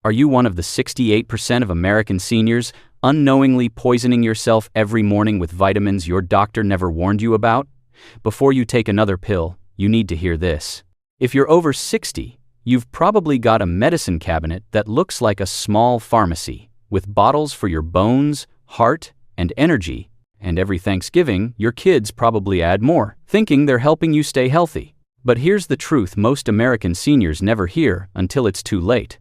Are you one of the 68% of American seniors unknowingly poisoning yourself every morning with vitamins your doctor never warned you about? Before you take another pill, you need to hear this. If you're over 60, you've probably got a medicine cabinet that looks like a small pharmacy, with bottles for your bones, heart, and energy, and every Thanksgiving, your kids probably add more, thinking they're helping you stay healthy. But here's the truth most American seniors never hear until it's too late.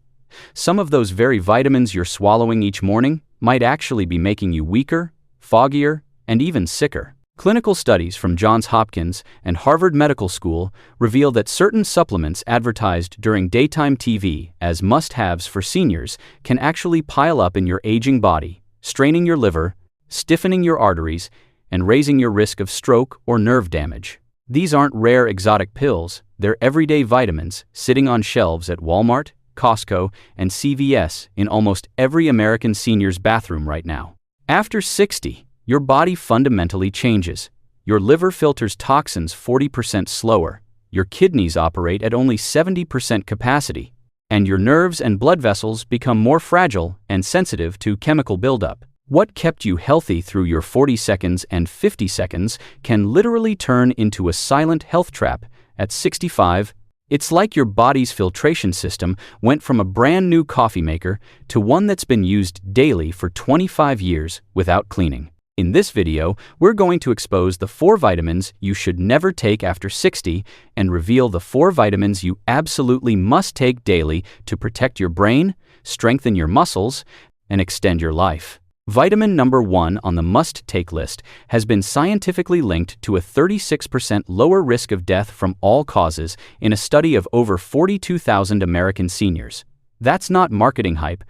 Some of those very vitamins you're swallowing each morning might actually be making you weaker, foggier, and even sicker. Clinical studies from Johns Hopkins and Harvard Medical School reveal that certain supplements advertised during daytime TV as must-haves for seniors can actually pile up in your aging body, straining your liver, stiffening your arteries, and raising your risk of stroke or nerve damage. These aren't rare exotic pills, they're everyday vitamins sitting on shelves at Walmart, Costco, and CVS in almost every American senior's bathroom right now. After 60, your body fundamentally changes. Your liver filters toxins 40% slower, your kidneys operate at only 70% capacity, and your nerves and blood vessels become more fragile and sensitive to chemical buildup. What kept you healthy through your 40 seconds and 50 seconds can literally turn into a silent health trap at 65. It's like your body's filtration system went from a brand new coffee maker to one that's been used daily for 25 years without cleaning. In this video, we're going to expose the 4 vitamins you should never take after 60 and reveal the 4 vitamins you absolutely must take daily to protect your brain, strengthen your muscles, and extend your life. Vitamin number 1 on the must-take list has been scientifically linked to a 36% lower risk of death from all causes in a study of over 42,000 American seniors. That's not marketing hype,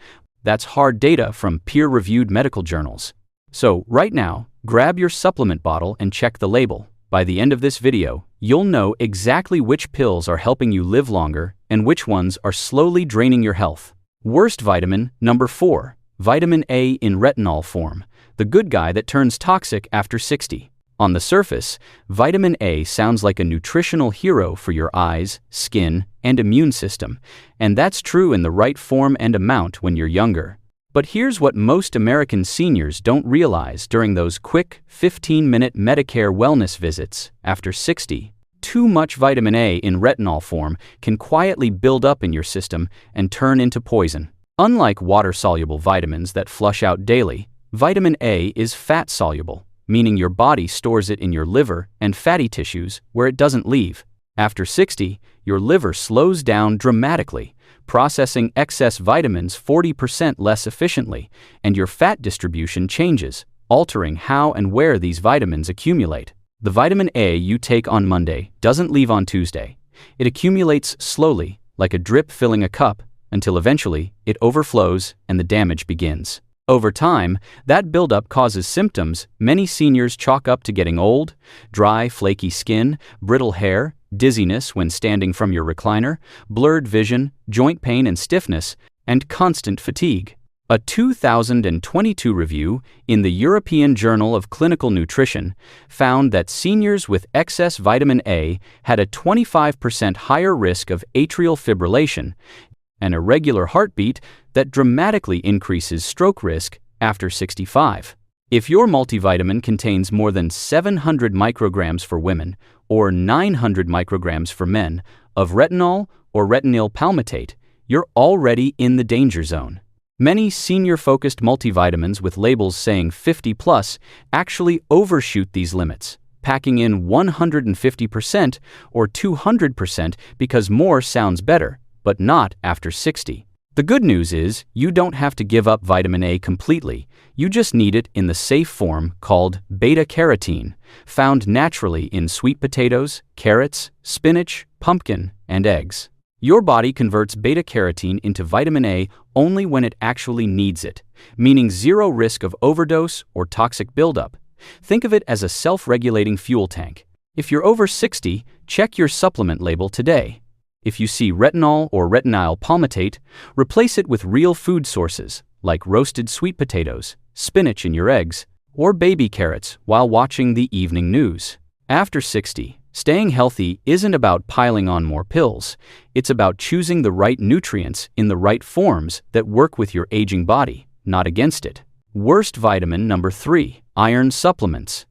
that's hard data from peer-reviewed medical journals. So, right now, grab your supplement bottle and check the label. By the end of this video, you'll know exactly which pills are helping you live longer and which ones are slowly draining your health. Worst vitamin, number 4. Vitamin A in retinol form, the good guy that turns toxic after 60. On the surface, vitamin A sounds like a nutritional hero for your eyes, skin, and immune system, and that's true in the right form and amount when you're younger. But here's what most American seniors don't realize during those quick 15-minute Medicare wellness visits after 60. Too much vitamin A in retinol form can quietly build up in your system and turn into poison. Unlike water-soluble vitamins that flush out daily, vitamin A is fat-soluble, meaning your body stores it in your liver and fatty tissues where it doesn't leave. After 60, your liver slows down dramatically, processing excess vitamins 40% less efficiently, and your fat distribution changes, altering how and where these vitamins accumulate. The vitamin A you take on Monday doesn't leave on Tuesday. It accumulates slowly, like a drip filling a cup, until eventually it overflows and the damage begins. Over time, that buildup causes symptoms many seniors chalk up to getting old: dry, flaky skin, brittle hair, dizziness when standing from your recliner, blurred vision, joint pain and stiffness, and constant fatigue. A 2022 review in the European Journal of Clinical Nutrition found that seniors with excess vitamin A had a 25% higher risk of atrial fibrillation, an irregular heartbeat that dramatically increases stroke risk after 65. If your multivitamin contains more than 700 micrograms for women or 900 micrograms for men of retinol or retinol palmitate, you're already in the danger zone. Many senior-focused multivitamins with labels saying 50 plus actually overshoot these limits, packing in 150% or 200% because more sounds better, but not after 60. The good news is you don't have to give up vitamin A completely. You just need it in the safe form called Beta-Carotene, found naturally in sweet potatoes, carrots, spinach, pumpkin, and eggs. Your body converts beta-carotene into vitamin A only when it actually needs it, meaning zero risk of overdose or toxic buildup. Think of it as a self-regulating fuel tank. If you're over 60, check your supplement label today. If you see retinol or retinol palmitate, replace it with real food sources like roasted sweet potatoes, spinach in your eggs, or baby carrots while watching the evening news. After 60, Staying healthy isn't about piling on more pills. It's about choosing the right nutrients in the right forms that work with your aging body, not against it. Worst vitamin number 3, iron supplements.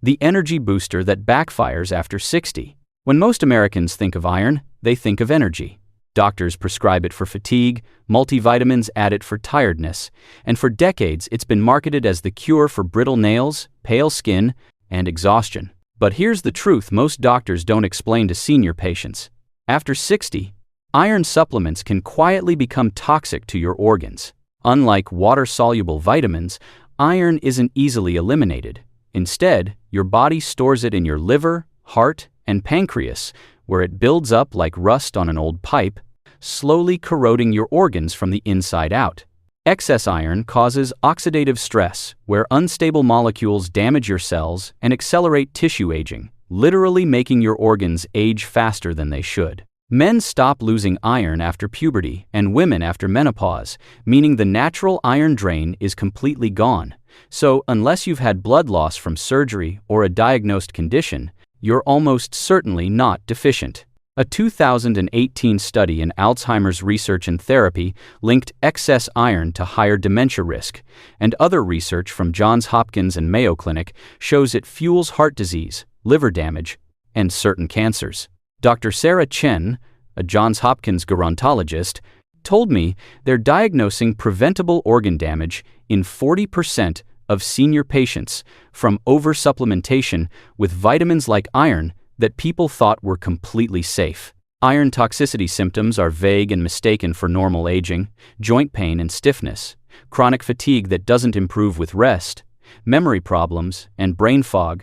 The energy booster that backfires after 60. When most Americans think of iron, they think of energy. Doctors prescribe it for fatigue, multivitamins add it for tiredness, and for decades it's been marketed as the cure for brittle nails, pale skin, and exhaustion. But here's the truth most doctors don't explain to senior patients. After 60, iron supplements can quietly become toxic to your organs. Unlike water-soluble vitamins, iron isn't easily eliminated. Instead, your body stores it in your liver, heart, and pancreas, where it builds up like rust on an old pipe, slowly corroding your organs from the inside out. Excess iron causes oxidative stress, where unstable molecules damage your cells and accelerate tissue aging, literally making your organs age faster than they should. Men stop losing iron after puberty and women after menopause, meaning the natural iron drain is completely gone. So, unless you've had blood loss from surgery or a diagnosed condition, you're almost certainly not deficient. A 2018 study in Alzheimer's research and therapy linked excess iron to higher dementia risk, and other research from Johns Hopkins and Mayo Clinic shows it fuels heart disease, liver damage, and certain cancers. Dr. Sarah Chen, a Johns Hopkins gerontologist, told me they're diagnosing preventable organ damage in 40% of senior patients from oversupplementation with vitamins like iron that people thought were completely safe. Iron toxicity symptoms are vague and mistaken for normal aging, joint pain and stiffness, chronic fatigue that doesn't improve with rest, memory problems and brain fog,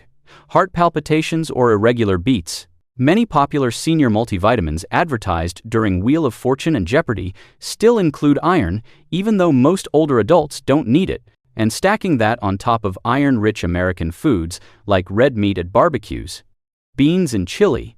heart palpitations or irregular beats. Many popular senior multivitamins advertised during Wheel of Fortune and Jeopardy still include iron, even though most older adults don't need it. And stacking that on top of iron-rich American foods like red meat at barbecues, beans in chili,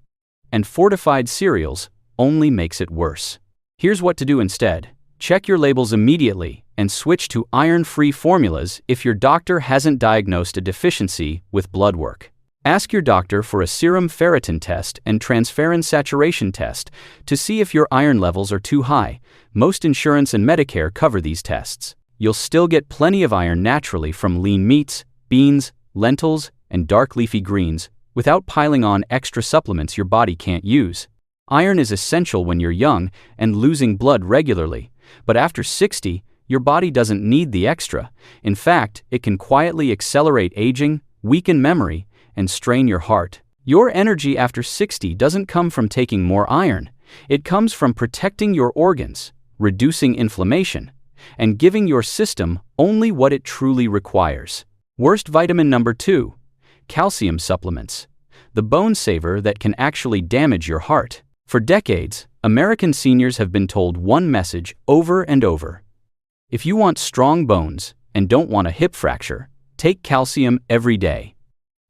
and fortified cereals only makes it worse. Here's what to do instead. Check your labels immediately and switch to iron-free formulas if your doctor hasn't diagnosed a deficiency with blood work. Ask your doctor for a serum ferritin test and transferrin saturation test to see if your iron levels are too high. Most insurance and Medicare cover these tests. You'll still get plenty of iron naturally from lean meats, beans, lentils, and dark leafy greens without piling on extra supplements your body can't use. Iron is essential when you're young and losing blood regularly, but after 60, your body doesn't need the extra. In fact, it can quietly accelerate aging, weaken memory, and strain your heart. Your energy after 60 doesn't come from taking more iron. It comes from protecting your organs, reducing inflammation, and giving your system only what it truly requires. Worst vitamin number 2, calcium supplements. The bone saver that can actually damage your heart. For decades, American seniors have been told one message over and over. If you want strong bones and don't want a hip fracture, take calcium every day.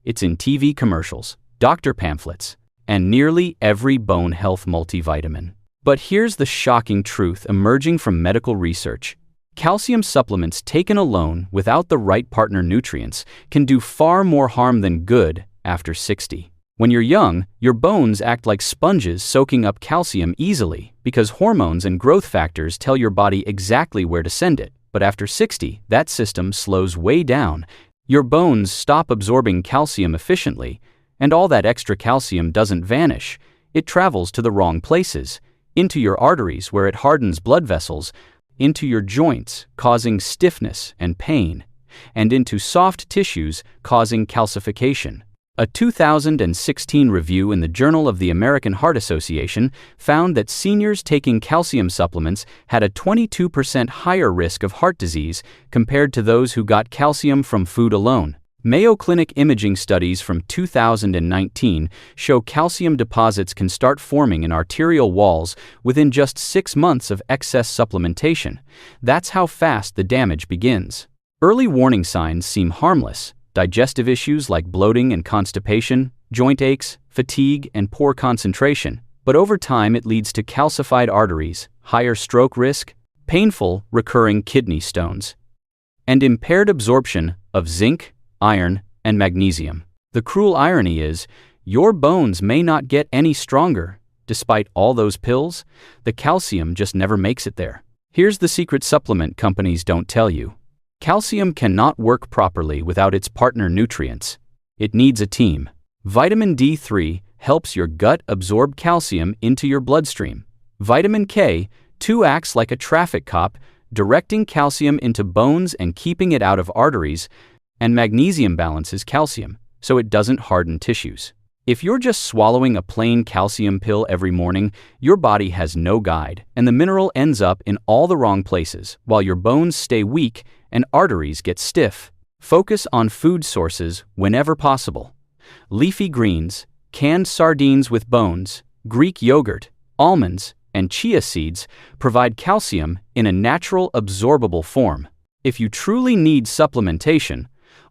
It's in TV commercials, doctor pamphlets, and nearly every bone health multivitamin. But here's the shocking truth emerging from medical research. Calcium supplements taken alone without the right partner nutrients can do far more harm than good after 60. When you're young, your bones act like sponges soaking up calcium easily because hormones and growth factors tell your body exactly where to send it. But after 60, that system slows way down. Your bones stop absorbing calcium efficiently, and all that extra calcium doesn't vanish. It travels to the wrong places, into your arteries where it hardens blood vessels, into your joints, causing stiffness and pain, and into soft tissues, causing calcification. A 2016 review in the Journal of the American Heart Association found that seniors taking calcium supplements had a 22% higher risk of heart disease compared to those who got calcium from food alone. Mayo Clinic imaging studies from 2019 show calcium deposits can start forming in arterial walls within just 6 months of excess supplementation. That's how fast the damage begins. Early warning signs seem harmless. Digestive issues like bloating and constipation, joint aches, fatigue, and poor concentration. But over time it leads to calcified arteries, higher stroke risk, painful, recurring kidney stones, and impaired absorption of zinc, iron, and magnesium. The cruel irony is, Your bones may not get any stronger. Despite all those pills, the calcium just never makes it there. Here's the secret supplement companies don't tell you. Calcium cannot work properly without its partner nutrients. It needs a team. Vitamin D3 helps your gut absorb calcium into your bloodstream. Vitamin K2 acts like a traffic cop, directing calcium into bones and keeping it out of arteries, and magnesium balances calcium, so it doesn't harden tissues. If you're just swallowing a plain calcium pill every morning, your body has no guide, and the mineral ends up in all the wrong places, while your bones stay weak and arteries get stiff. Focus on food sources whenever possible. Leafy greens, canned sardines with bones, Greek yogurt, almonds, and chia seeds provide calcium in a natural, absorbable form. If you truly need supplementation,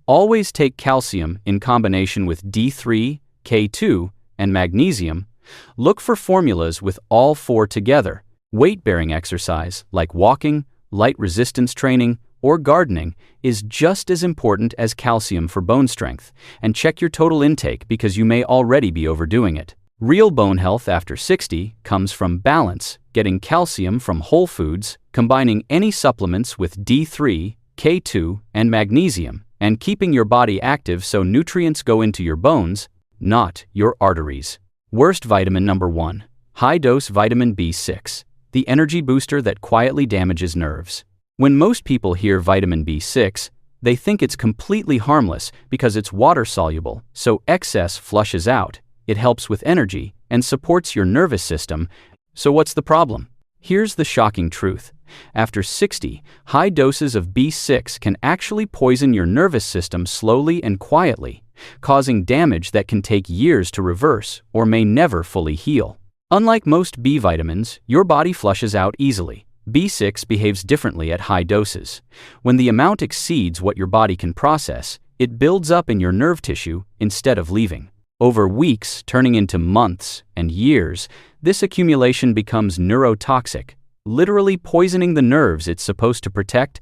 always take calcium in combination with D3, K2, and magnesium. Look for formulas with all four together. Weight-bearing exercise, like walking, light resistance training, or gardening, is just as important as calcium for bone strength, and check your total intake because you may already be overdoing it. Real bone health after 60 comes from balance, getting calcium from whole foods, combining any supplements with D3, K2, and magnesium, and keeping your body active so nutrients go into your bones, not your arteries. Worst vitamin number 1. High-dose vitamin B6, the energy booster that quietly damages nerves. When most people hear vitamin B6, they think it's completely harmless because it's water-soluble, so excess flushes out. It helps with energy and supports your nervous system. So what's the problem? Here's the shocking truth. After 60, high doses of B6 can actually poison your nervous system slowly and quietly, causing damage that can take years to reverse or may never fully heal. Unlike most B vitamins, your body flushes out easily. B6 behaves differently at high doses. When the amount exceeds what your body can process, it builds up in your nerve tissue instead of leaving. Over weeks, turning into months and years, this accumulation becomes neurotoxic, literally poisoning the nerves it's supposed to protect,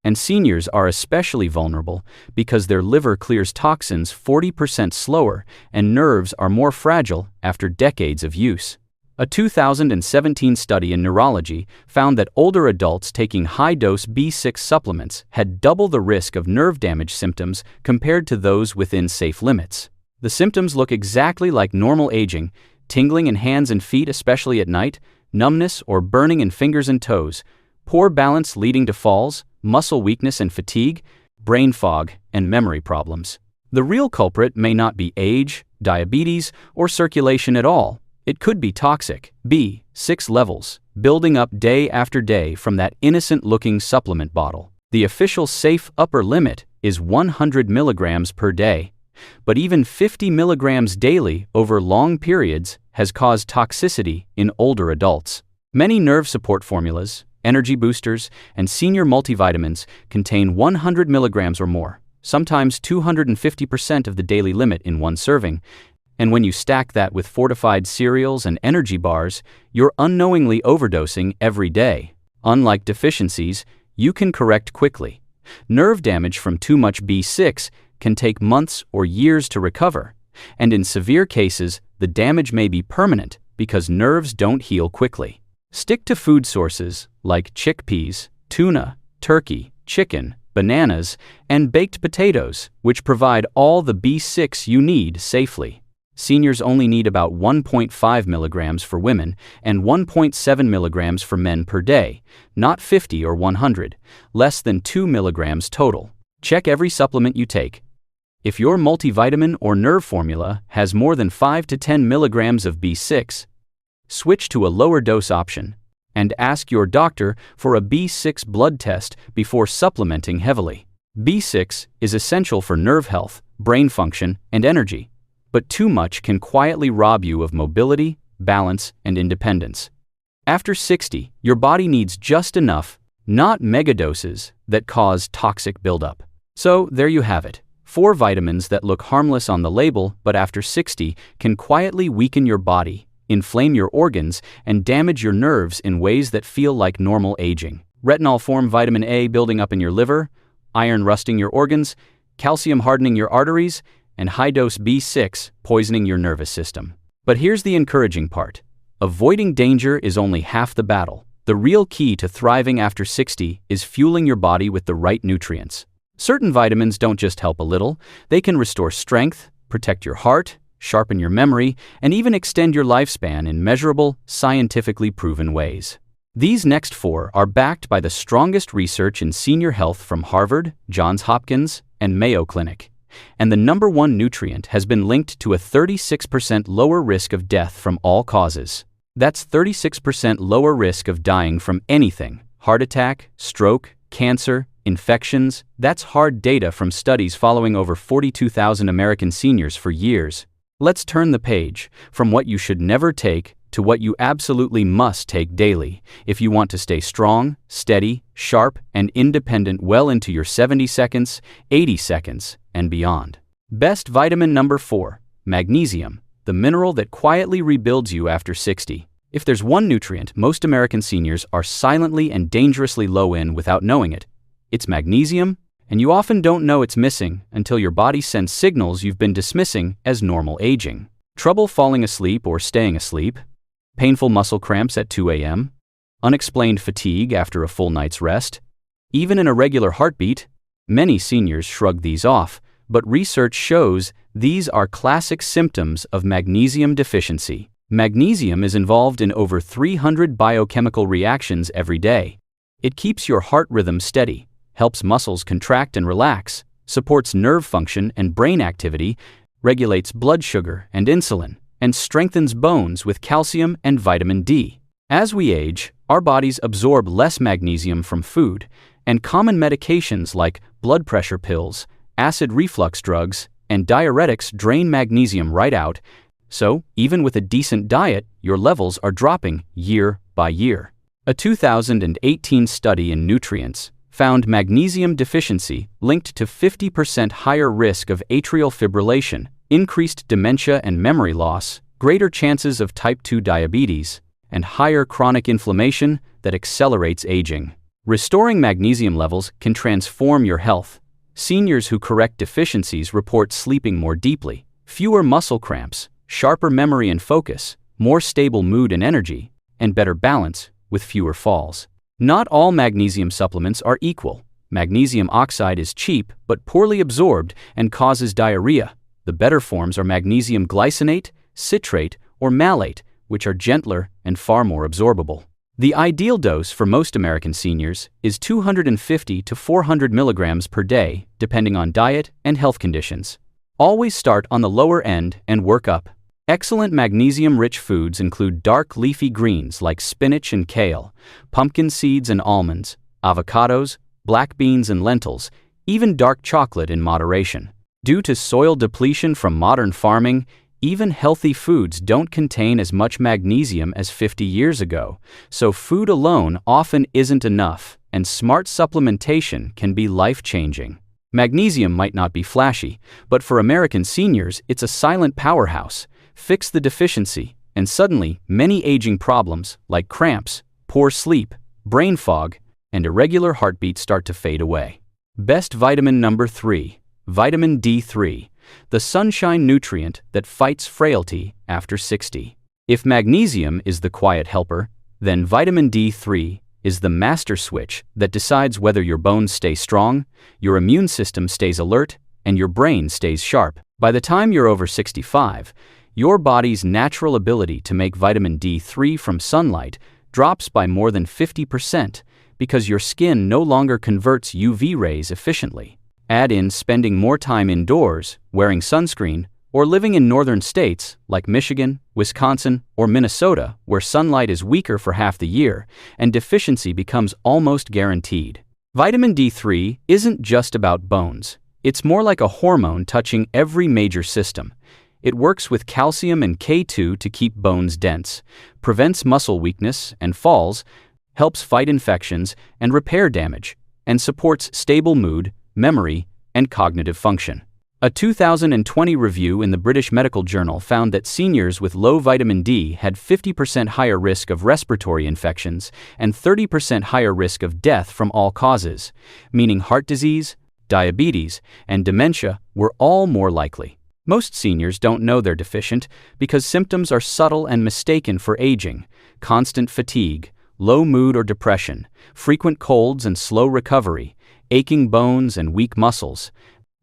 and seniors are especially vulnerable because their liver clears toxins 40% slower and nerves are more fragile after decades of use. A 2017 study in neurology found that older adults taking high-dose B6 supplements had double the risk of nerve damage symptoms compared to those within safe limits. The symptoms look exactly like normal aging: tingling in hands and feet, especially at night, numbness or burning in fingers and toes, poor balance leading to falls, muscle weakness and fatigue, brain fog, and memory problems. The real culprit may not be age, diabetes, or circulation at all. It could be toxic B6 levels, building up day after day from that innocent-looking supplement bottle. The official safe upper limit is 100 milligrams per day, but even 50 milligrams daily over long periods has caused toxicity in older adults. Many nerve support formulas, energy boosters, and senior multivitamins contain 100 milligrams or more, sometimes 250% of the daily limit in one serving. And when you stack that with fortified cereals and energy bars, you're unknowingly overdosing every day. Unlike deficiencies, you can correct quickly. Nerve damage from too much B6 can take months or years to recover, and in severe cases, the damage may be permanent because nerves don't heal quickly. Stick to food sources like chickpeas, tuna, turkey, chicken, bananas, and baked potatoes, which provide all the B6 you need safely. Seniors only need about 1.5 milligrams for women and 1.7 milligrams for men per day, not 50 or 100, less than 2 milligrams total. Check every supplement you take. If your multivitamin or nerve formula has more than 5 to 10 milligrams of B6, switch to a lower dose option and ask your doctor for a B6 blood test before supplementing heavily. B6 is essential for nerve health, brain function, and energy, but too much can quietly rob you of mobility, balance, and independence. After 60, your body needs just enough, not megadoses, that cause toxic buildup. So there you have it. 4 vitamins that look harmless on the label, but after 60 can quietly weaken your body, inflame your organs, and damage your nerves in ways that feel like normal aging. Retinol form vitamin A building up in your liver, iron rusting your organs, calcium hardening your arteries, and high-dose B6, poisoning your nervous system. But here's the encouraging part. Avoiding danger is only half the battle. The real key to thriving after 60 is fueling your body with the right nutrients. Certain vitamins don't just help a little, they can restore strength, protect your heart, sharpen your memory, and even extend your lifespan in measurable, scientifically proven ways. These next 4 are backed by the strongest research in senior health from Harvard, Johns Hopkins, and Mayo Clinic. And the number 1 nutrient has been linked to a 36% lower risk of death from all causes. That's 36% lower risk of dying from anything: heart attack, stroke, cancer, infections. That's hard data from studies following over 42,000 American seniors for years. Let's turn the page from what you should never take to what you absolutely must take daily if you want to stay strong, steady, sharp, and independent well into your 70 seconds, 80 seconds, and beyond. Best vitamin number 4, magnesium, the mineral that quietly rebuilds you after 60. If there's one nutrient most American seniors are silently and dangerously low in without knowing it, it's magnesium, and you often don't know it's missing until your body sends signals you've been dismissing as normal aging. Trouble falling asleep or staying asleep, painful muscle cramps at 2 a.m., unexplained fatigue after a full night's rest, even an irregular heartbeat. Many seniors shrug these off, but research shows these are classic symptoms of magnesium deficiency. Magnesium is involved in over 300 biochemical reactions every day. It keeps your heart rhythm steady, helps muscles contract and relax, supports nerve function and brain activity, regulates blood sugar and insulin, and strengthens bones with calcium and vitamin D. As we age, our bodies absorb less magnesium from food, and common medications like blood pressure pills, acid reflux drugs, and diuretics drain magnesium right out. So, even with a decent diet, your levels are dropping year by year. A 2018 study in Nutrients found magnesium deficiency linked to 50% higher risk of atrial fibrillation, increased dementia and memory loss, greater chances of type 2 diabetes, and higher chronic inflammation that accelerates aging. Restoring magnesium levels can transform your health. Seniors who correct deficiencies report sleeping more deeply, fewer muscle cramps, sharper memory and focus, more stable mood and energy, and better balance with fewer falls. Not all magnesium supplements are equal. Magnesium oxide is cheap but poorly absorbed and causes diarrhea. The better forms are magnesium glycinate, citrate, or malate, which are gentler and far more absorbable. The ideal dose for most American seniors is 250 to 400 milligrams per day, depending on diet and health conditions. Always start on the lower end and work up. Excellent magnesium-rich foods include dark leafy greens like spinach and kale, pumpkin seeds and almonds, avocados, black beans and lentils, even dark chocolate in moderation. Due to soil depletion from modern farming, even healthy foods don't contain as much magnesium as 50 years ago, so food alone often isn't enough, and smart supplementation can be life-changing. Magnesium might not be flashy, but for American seniors, it's a silent powerhouse. Fix the deficiency, and suddenly many aging problems like cramps, poor sleep, brain fog, and irregular heartbeat start to fade away. Best vitamin number 3, vitamin D3, the sunshine nutrient that fights frailty after 60. If magnesium is the quiet helper, then vitamin D3 is the master switch that decides whether your bones stay strong, your immune system stays alert, and your brain stays sharp. By the time you're over 65, your body's natural ability to make vitamin D3 from sunlight drops by more than 50% because your skin no longer converts UV rays efficiently. Add in spending more time indoors, wearing sunscreen, or living in northern states like Michigan, Wisconsin, or Minnesota where sunlight is weaker for half the year and deficiency becomes almost guaranteed. Vitamin D3 isn't just about bones. It's more like a hormone touching every major system. It works with calcium and K2 to keep bones dense, prevents muscle weakness and falls, helps fight infections and repair damage, and supports stable mood, memory, and cognitive function. A 2020 review in the British Medical Journal found that seniors with low vitamin D had 50% higher risk of respiratory infections and 30% higher risk of death from all causes, meaning heart disease, diabetes, and dementia were all more likely. Most seniors don't know they're deficient because symptoms are subtle and mistaken for aging: constant fatigue, low mood or depression, frequent colds and slow recovery, aching bones and weak muscles,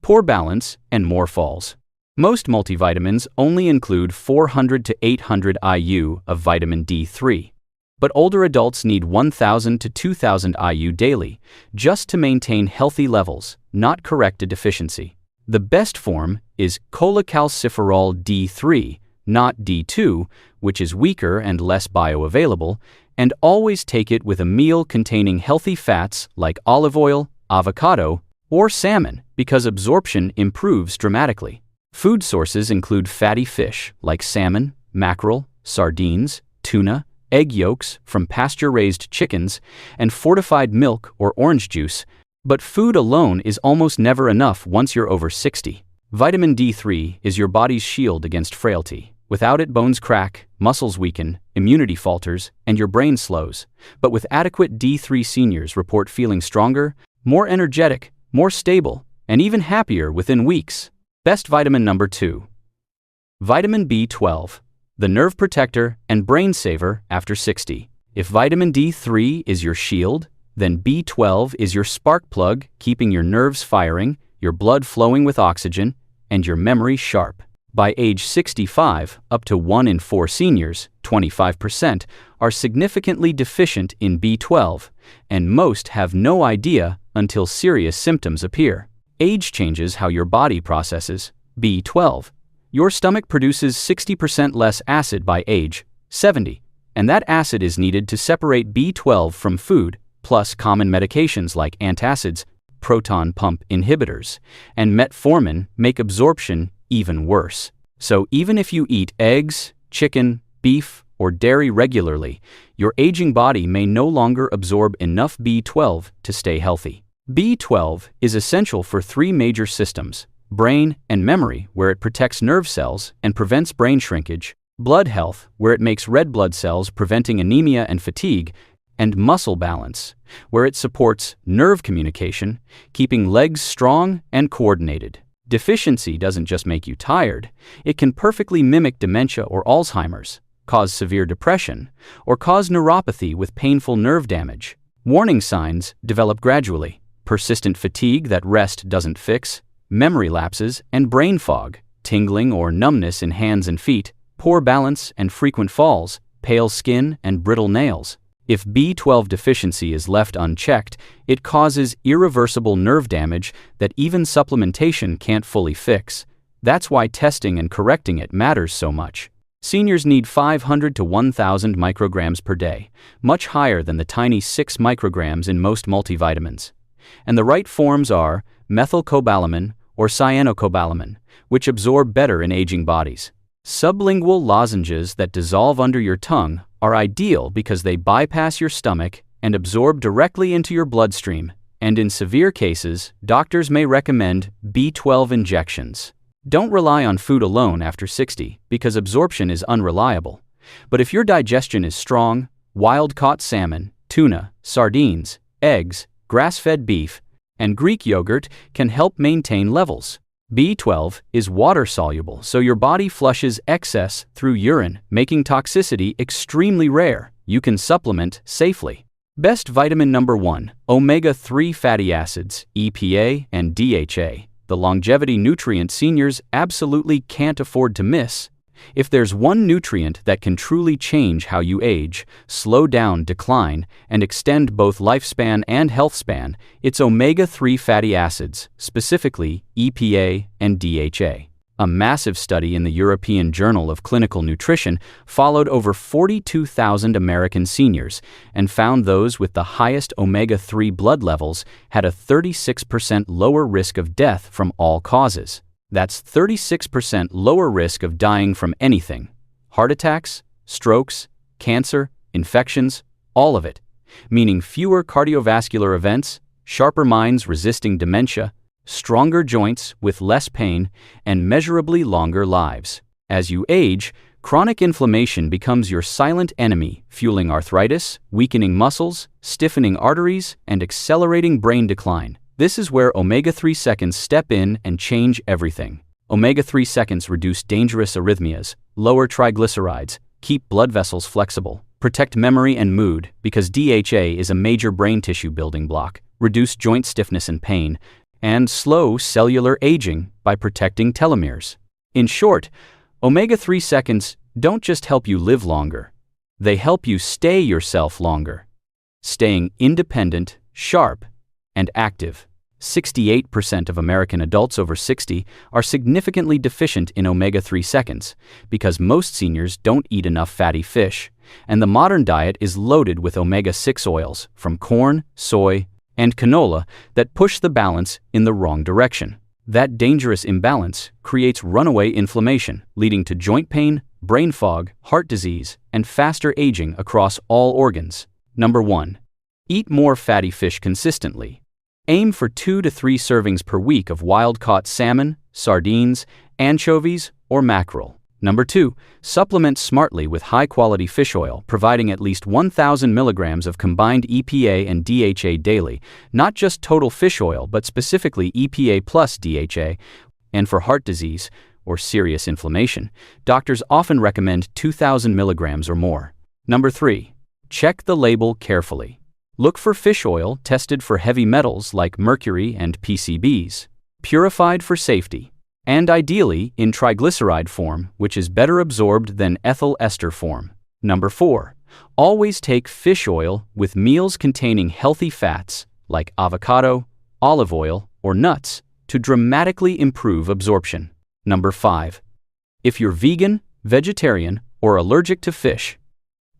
poor balance, and more falls. Most multivitamins only include 400 to 800 IU of vitamin D3. But older adults need 1,000 to 2,000 IU daily just to maintain healthy levels, not correct a deficiency. The best form is cholecalciferol D3, not D2, which is weaker and less bioavailable, and always take it with a meal containing healthy fats like olive oil, avocado, or salmon because absorption improves dramatically. Food sources include fatty fish like salmon, mackerel, sardines, tuna, egg yolks from pasture-raised chickens, and fortified milk or orange juice, but food alone is almost never enough once you're over 60. Vitamin D3 is your body's shield against frailty. Without it, bones crack, muscles weaken, immunity falters, and your brain slows. But with adequate D3, seniors report feeling stronger, more energetic, more stable, and even happier within weeks. Best vitamin number 2. Vitamin B12. The nerve protector and brain saver after 60. If vitamin D3 is your shield, then B12 is your spark plug, keeping your nerves firing, your blood flowing with oxygen, and your memory sharp. By age 65, up to 1 in 4 seniors, 25%, are significantly deficient in B12, and most have no idea until serious symptoms appear. Age changes how your body processes B12. Your stomach produces 60% less acid by age 70, and that acid is needed to separate B12 from food, plus common medications like antacids, proton pump inhibitors, and metformin make absorption even worse. So even if you eat eggs, chicken, beef, or dairy regularly, your aging body may no longer absorb enough B12 to stay healthy. B12 is essential for 3 major systems: brain and memory, where it protects nerve cells and prevents brain shrinkage; blood health, where it makes red blood cells preventing anemia and fatigue; and muscle balance, where it supports nerve communication, keeping legs strong and coordinated. Deficiency doesn't just make you tired, it can perfectly mimic dementia or Alzheimer's, cause severe depression, or cause neuropathy with painful nerve damage. Warning signs develop gradually: persistent fatigue that rest doesn't fix, memory lapses and brain fog, tingling or numbness in hands and feet, poor balance and frequent falls, pale skin and brittle nails. If B12 deficiency is left unchecked, it causes irreversible nerve damage that even supplementation can't fully fix. That's why testing and correcting it matters so much. Seniors need 500 to 1,000 micrograms per day, much higher than the tiny 6 micrograms in most multivitamins. And the right forms are methylcobalamin or cyanocobalamin, which absorb better in aging bodies. Sublingual lozenges that dissolve under your tongue are ideal because they bypass your stomach and absorb directly into your bloodstream, and in severe cases, doctors may recommend B12 injections. Don't rely on food alone after 60 because absorption is unreliable. But if your digestion is strong, wild-caught salmon, tuna, sardines, eggs, grass-fed beef, and Greek yogurt can help maintain levels. B12 is water-soluble, so your body flushes excess through urine, making toxicity extremely rare. You can supplement safely. Best vitamin number 1, omega-3 fatty acids, EPA and DHA, the longevity nutrient seniors absolutely can't afford to miss. If there's one nutrient that can truly change how you age, slow down decline, and extend both lifespan and health span, it's omega-3 fatty acids, specifically EPA and DHA. A massive study in the European Journal of Clinical Nutrition followed over 42,000 American seniors and found those with the highest omega-3 blood levels had a 36% lower risk of death from all causes. That's 36% lower risk of dying from anything: heart attacks, strokes, cancer, infections, all of it. Meaning fewer cardiovascular events, sharper minds resisting dementia, stronger joints with less pain, and measurably longer lives. As you age, chronic inflammation becomes your silent enemy, fueling arthritis, weakening muscles, stiffening arteries, and accelerating brain decline. This is where omega-3 seconds step in and change everything. Omega-3 seconds reduce dangerous arrhythmias, lower triglycerides, keep blood vessels flexible, protect memory and mood because DHA is a major brain tissue building block, reduce joint stiffness and pain, and slow cellular aging by protecting telomeres. In short, omega-3 seconds don't just help you live longer. They help you stay yourself longer. Staying independent, sharp, and active. 68% of American adults over 60 are significantly deficient in omega-3 seconds because most seniors don't eat enough fatty fish, and the modern diet is loaded with omega-6 oils from corn, soy, and canola that push the balance in the wrong direction. That dangerous imbalance creates runaway inflammation, leading to joint pain, brain fog, heart disease, and faster aging across all organs. Number 1. Eat more fatty fish consistently. Aim for 2 to 3 servings per week of wild-caught salmon, sardines, anchovies, or mackerel. Number 2. Supplement smartly with high-quality fish oil, providing at least 1,000 milligrams of combined EPA and DHA daily, not just total fish oil but specifically EPA plus DHA. And for heart disease, or serious inflammation, doctors often recommend 2,000 milligrams or more. Number 3. Check the label carefully. Look for fish oil tested for heavy metals like mercury and PCBs, purified for safety, and ideally in triglyceride form, which is better absorbed than ethyl ester form. Number 4. Always take fish oil with meals containing healthy fats like avocado, olive oil, or nuts to dramatically improve absorption. Number 5. If you're vegan, vegetarian, or allergic to fish,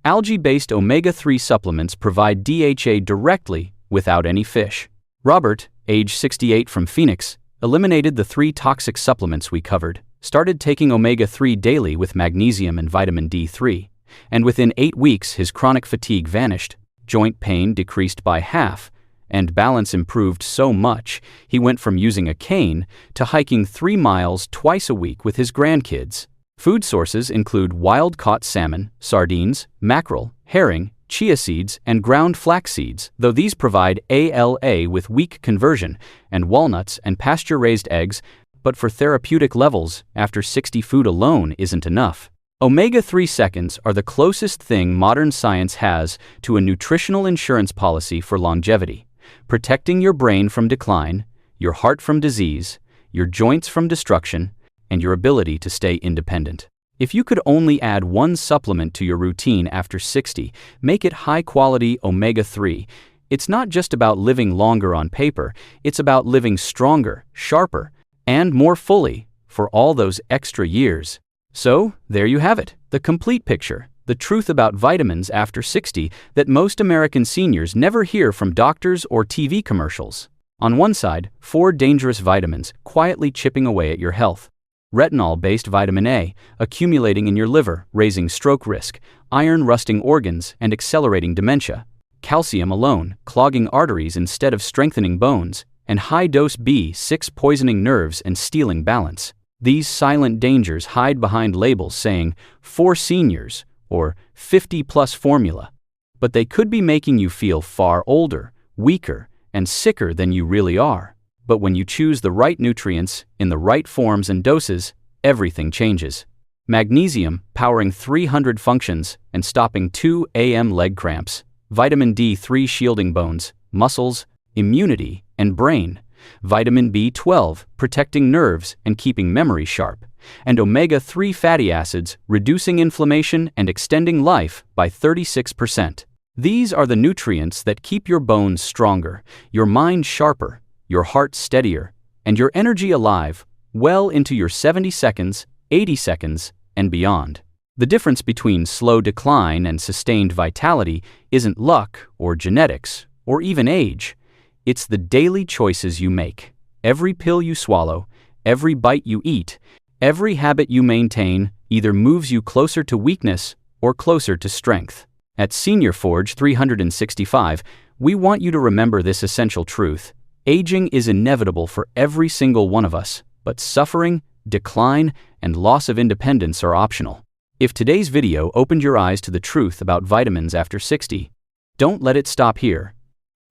algae-based omega-3 supplements provide DHA directly without any fish. Robert, age 68 from Phoenix, eliminated the 3 toxic supplements we covered, started taking omega-3 daily with magnesium and vitamin D3, and within 8 weeks his chronic fatigue vanished, joint pain decreased by half, and balance improved so much he went from using a cane to hiking 3 miles twice a week with his grandkids. Food sources include wild-caught salmon, sardines, mackerel, herring, chia seeds, and ground flax seeds, though these provide ALA with weak conversion, and walnuts and pasture-raised eggs, but for therapeutic levels, after 60 food alone isn't enough. Omega-3 seconds are the closest thing modern science has to a nutritional insurance policy for longevity, protecting your brain from decline, your heart from disease, your joints from destruction, and your ability to stay independent. If you could only add one supplement to your routine after 60, make it high-quality omega-3. It's not just about living longer on paper, it's about living stronger, sharper, and more fully for all those extra years. So, there you have it, the complete picture, the truth about vitamins after 60 that most American seniors never hear from doctors or TV commercials. On one side, 4 dangerous vitamins quietly chipping away at your health. Retinol-based vitamin A, accumulating in your liver, raising stroke risk, iron rusting organs, and accelerating dementia. Calcium alone, clogging arteries instead of strengthening bones, and high-dose B6 poisoning nerves and stealing balance. These silent dangers hide behind labels saying, for seniors, or 50-plus formula. But they could be making you feel far older, weaker, and sicker than you really are. But when you choose the right nutrients, in the right forms and doses, everything changes. Magnesium, powering 300 functions and stopping 2 a.m. leg cramps. Vitamin D3 shielding bones, muscles, immunity, and brain. Vitamin B12, protecting nerves and keeping memory sharp. And omega-3 fatty acids, reducing inflammation and extending life by 36%. These are the nutrients that keep your bones stronger, your mind sharper, your heart steadier, and your energy alive well into your 70 seconds, 80 seconds, and beyond. The difference between slow decline and sustained vitality isn't luck or genetics or even age. It's the daily choices you make. Every pill you swallow, every bite you eat, every habit you maintain either moves you closer to weakness or closer to strength. At Senior Forge 365, we want you to remember this essential truth. Aging is inevitable for every single one of us, but suffering, decline, and loss of independence are optional. If today's video opened your eyes to the truth about vitamins after 60, don't let it stop here.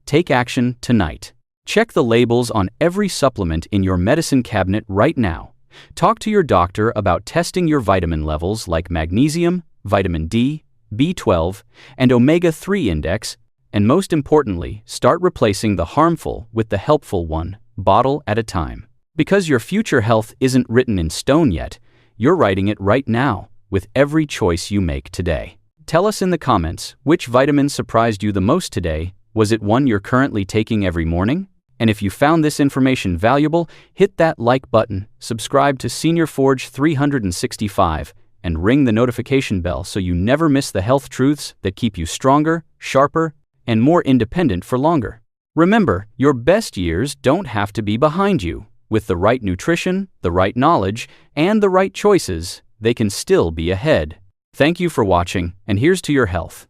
Take action tonight. Check the labels on every supplement in your medicine cabinet right now. Talk to your doctor about testing your vitamin levels like magnesium, vitamin D, B12, and omega-3 index, and most importantly, start replacing the harmful with the helpful one, bottle at a time. Because your future health isn't written in stone yet, you're writing it right now with every choice you make today. Tell us in the comments which vitamin surprised you the most today. Was it one you're currently taking every morning? And if you found this information valuable, hit that like button, subscribe to Senior Forge 365, and ring the notification bell so you never miss the health truths that keep you stronger, sharper, and more independent for longer. Remember, your best years don't have to be behind you. With the right nutrition, the right knowledge, and the right choices, they can still be ahead. Thank you for watching, and here's to your health.